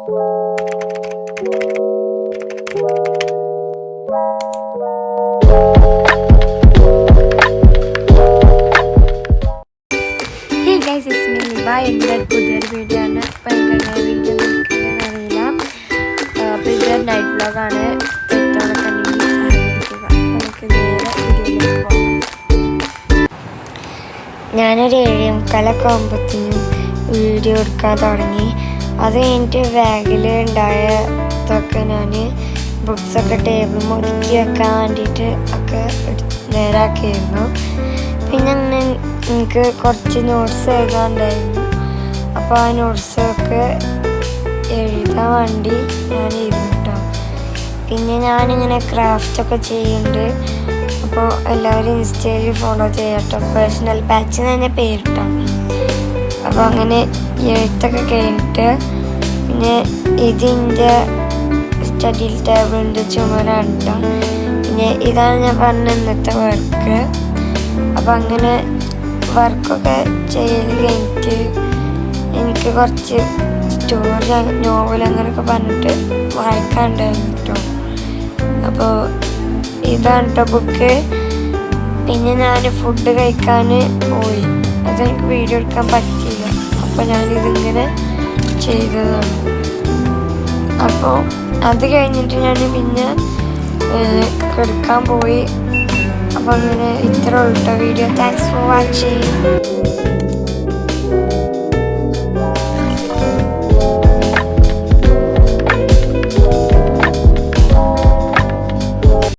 എൻ്റെ പുതിയൊരു വീഡിയോ ആണ്. അപ്പം എനിക്ക് വീഡിയോ നോക്കിയെന്ന് അറിയില്ല. അപ്പോൾ ഇതൊരു നൈറ്റ് വ്ളോഗാണ്. ഇത്തവണ സഹകരിക്കുക. നമുക്ക് നേരെ വീഡിയോയിലേക്ക് പോകാം. ഞാനൊരു 7:45 ആകുമ്പോഴത്തേനും വീഡിയോ എടുക്കാൻ തുടങ്ങി. അത് കഴിഞ്ഞിട്ട് ബാഗിൽ ഉണ്ടായതൊക്കെ ഞാൻ ബുക്സൊക്കെ ടേബിൾ ഒതുക്കി വെക്കാൻ വേണ്ടിയിട്ട് ഒക്കെ നേരാക്കിയിരുന്നു. പിന്നെ എനിക്ക് കുറച്ച് നോട്ട്സ് എഴുതാനുണ്ടായിരുന്നു. അപ്പോൾ ആ നോട്ട്സൊക്കെ എഴുതാൻ വേണ്ടി ഞാൻ ഇരുന്നിട്ടോ. പിന്നെ ഞാനിങ്ങനെ ക്രാഫ്റ്റൊക്കെ ചെയ്യുന്നുണ്ട്. അപ്പോൾ എല്ലാവരും ഇൻസ്റ്റയിൽ ഫോളോ ചെയ്യട്ടോ. പേഴ്സണൽ പാച്ച് തന്നെ പേരിട്ടോ. അപ്പോൾ അങ്ങനെ എഴുത്തൊക്കെ കഴിഞ്ഞിട്ട് പിന്നെ ഇതിൻ്റെ സ്റ്റഡി ടേബിളിൻ്റെ ചുമരാണ് കേട്ടോ. പിന്നെ ഇതാണ് ഞാൻ പറഞ്ഞ ഇന്നത്തെ വർക്ക്. അപ്പം അങ്ങനെ വർക്കൊക്കെ ചെയ്ത് കഴിഞ്ഞിട്ട് എനിക്ക് കുറച്ച് സ്റ്റോറി നോവൽ അങ്ങനെയൊക്കെ പറഞ്ഞിട്ട് വായിക്കാനുണ്ടായിരുന്നു കേട്ടോ. അപ്പോൾ ഇതാണ് കേട്ടോ ബുക്ക്. പിന്നെ ഞാൻ ഫുഡ് കഴിക്കാൻ പോയി. അതെനിക്ക് വീഡിയോ എടുക്കാൻ പറ്റിയില്ല. അപ്പോൾ ഞാനിതിങ്ങനെ ചെയ്തതാണ്. അപ്പോൾ അത് കഴിഞ്ഞിട്ട് ഞാൻ പിന്നെ കിടക്കാൻ പോയി. അപ്പോൾ അങ്ങനെ ഇത്ര ഉള്ളൂ വീഡിയോ. Thanks for watching.